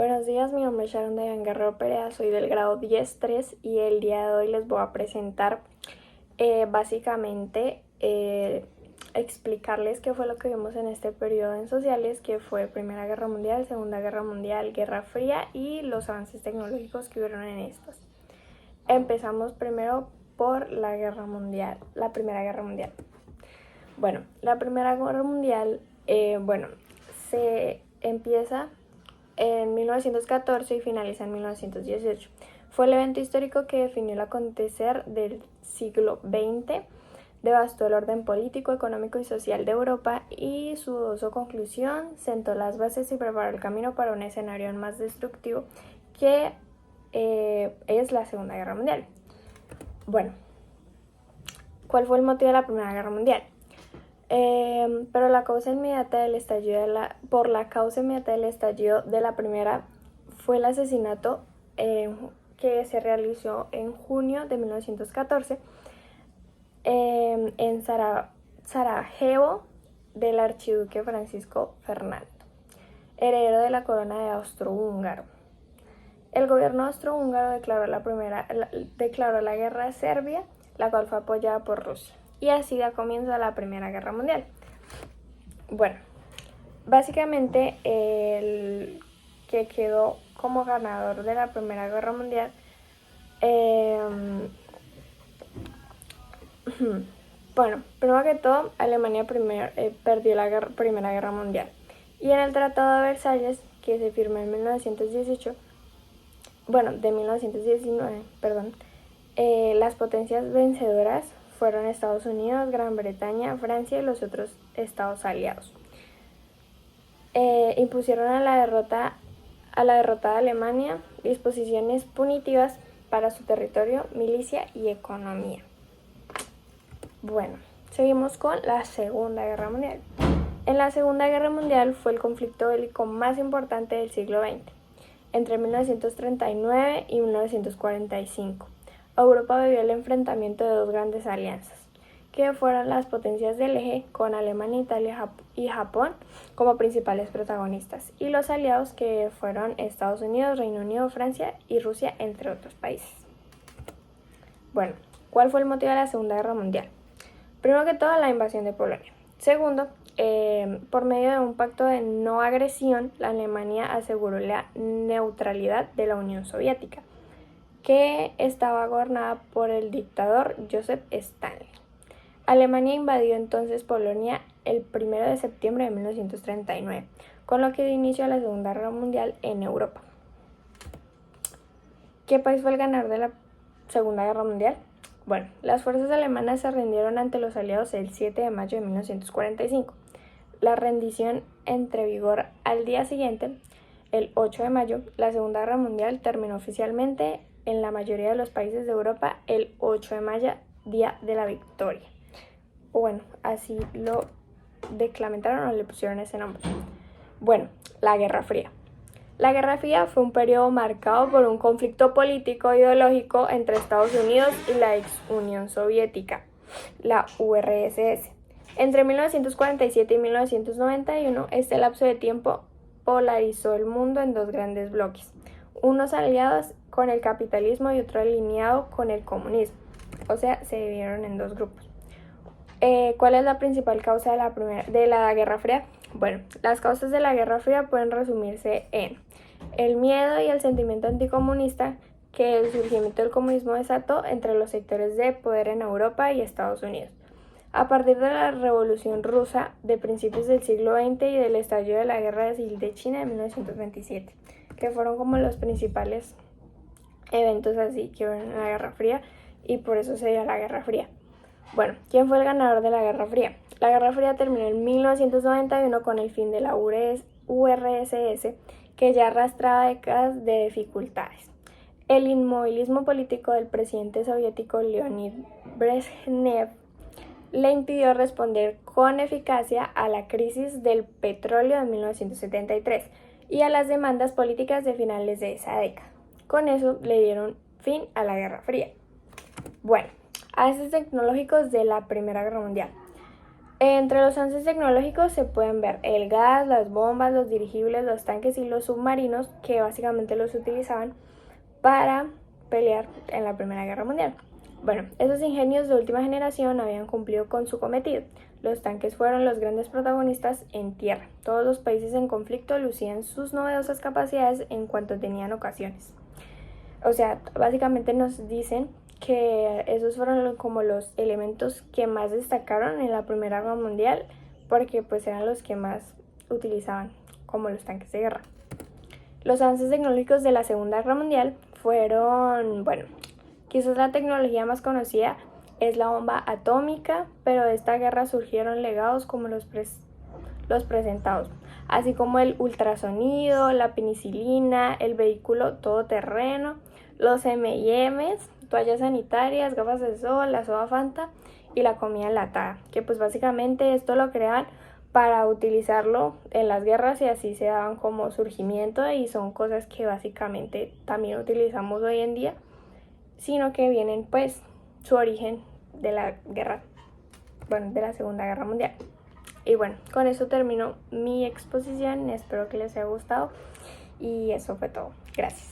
Buenos días, mi nombre es Sharon Dayan Guerrero Perea, soy del grado 10-3 y el día de hoy les voy a presentar básicamente explicarles qué fue lo que vimos en este periodo en sociales, que fue Primera Guerra Mundial, Segunda Guerra Mundial, Guerra Fría y los avances tecnológicos que hubieron en estas. Empezamos primero por la Guerra Mundial, la Primera Guerra Mundial. Bueno, la Primera Guerra Mundial, se empieza en 1914 y finaliza en 1918. Fue el evento histórico que definió el acontecer del siglo XX, devastó el orden político, económico y social de Europa y su dudosa conclusión sentó las bases y preparó el camino para un escenario aún más destructivo que es la Segunda Guerra Mundial. Bueno, ¿cuál fue el motivo de la Primera Guerra Mundial? Pero la causa inmediata del estallido de la primera fue el asesinato que se realizó en junio de 1914 en Sarajevo del archiduque Francisco Fernando, heredero de la corona de Austrohúngaro. El gobierno austrohúngaro declaró la guerra a Serbia, la cual fue apoyada por Rusia. Y así da comienzo a la Primera Guerra Mundial. Bueno, básicamente el que quedó como ganador de la Primera Guerra Mundial bueno, primero que todo, Alemania perdió la Primera Guerra Mundial. Y en el Tratado de Versalles, que se firmó en 1919, las potencias vencedoras fueron Estados Unidos, Gran Bretaña, Francia y los otros estados aliados. Impusieron a la derrotada Alemania disposiciones punitivas para su territorio, milicia y economía. Bueno, seguimos con la Segunda Guerra Mundial. En la Segunda Guerra Mundial fue el conflicto bélico más importante del siglo XX, entre 1939 y 1945. Europa vivió el enfrentamiento de dos grandes alianzas, que fueron las potencias del eje, con Alemania, Italia y Japón como principales protagonistas, y los aliados, que fueron Estados Unidos, Reino Unido, Francia y Rusia, entre otros países. Bueno, ¿cuál fue el motivo de la Segunda Guerra Mundial? Primero que todo, la invasión de Polonia. Segundo, por medio de un pacto de no agresión, la Alemania aseguró la neutralidad de la Unión Soviética, que estaba gobernada por el dictador Joseph Stalin. Alemania invadió entonces Polonia el 1 de septiembre de 1939, con lo que dio inicio a la Segunda Guerra Mundial en Europa. ¿Qué país fue el ganador de la Segunda Guerra Mundial? Bueno, las fuerzas alemanas se rindieron ante los aliados el 7 de mayo de 1945. La rendición entró en vigor al día siguiente, el 8 de mayo. La Segunda Guerra Mundial terminó oficialmente en la mayoría de los países de Europa el 8 de mayo, día de la victoria. Bueno, así lo declamentaron o le pusieron ese nombre. Bueno, la Guerra Fría. La Guerra Fría fue un periodo marcado por un conflicto político ideológico entre Estados Unidos y la ex Unión Soviética, la URSS. Entre 1947 y 1991, este lapso de tiempo polarizó el mundo en dos grandes bloques, unos aliados con el capitalismo y otro alineado con el comunismo, o sea, se dividieron en dos grupos. ¿Cuál es la principal causa de la Guerra Fría? Bueno, las causas de la Guerra Fría pueden resumirse en el miedo y el sentimiento anticomunista que el surgimiento del comunismo desató entre los sectores de poder en Europa y Estados Unidos. A partir de la Revolución Rusa de principios del siglo XX y del estallido de la Guerra Civil de China de 1927, que fueron como los principales eventos así que hubo en la Guerra Fría, y por eso se dio la Guerra Fría. Bueno, ¿quién fue el ganador de la Guerra Fría? La Guerra Fría terminó en 1991 con el fin de la URSS, que ya arrastraba décadas de dificultades. El inmovilismo político del presidente soviético Leonid Brezhnev le impidió responder con eficacia a la crisis del petróleo de 1973 y a las demandas políticas de finales de esa década. Con eso le dieron fin a la Guerra Fría. Bueno, avances tecnológicos de la Primera Guerra Mundial. Entre los avances tecnológicos se pueden ver el gas, las bombas, los dirigibles, los tanques y los submarinos, que básicamente los utilizaban para pelear en la Primera Guerra Mundial. Bueno, esos ingenios de última generación habían cumplido con su cometido. Los tanques fueron los grandes protagonistas en tierra. Todos los países en conflicto lucían sus novedosas capacidades en cuanto tenían ocasiones. O sea, básicamente nos dicen que esos fueron como los elementos que más destacaron en la Primera Guerra Mundial, porque pues eran los que más utilizaban, como los tanques de guerra. Los avances tecnológicos de la Segunda Guerra Mundial fueron, bueno, quizás la tecnología más conocida es la bomba atómica, pero de esta guerra surgieron legados como los presentados, así como el ultrasonido, la penicilina, el vehículo todoterreno, los M&M's, toallas sanitarias, gafas de sol, la soda Fanta y la comida enlatada, que pues básicamente esto lo crean para utilizarlo en las guerras y así se daban como surgimiento y son cosas que básicamente también utilizamos hoy en día, sino que vienen pues su origen de la guerra, bueno, de la Segunda Guerra Mundial. Y bueno, con eso termino mi exposición, espero que les haya gustado y eso fue todo. Gracias.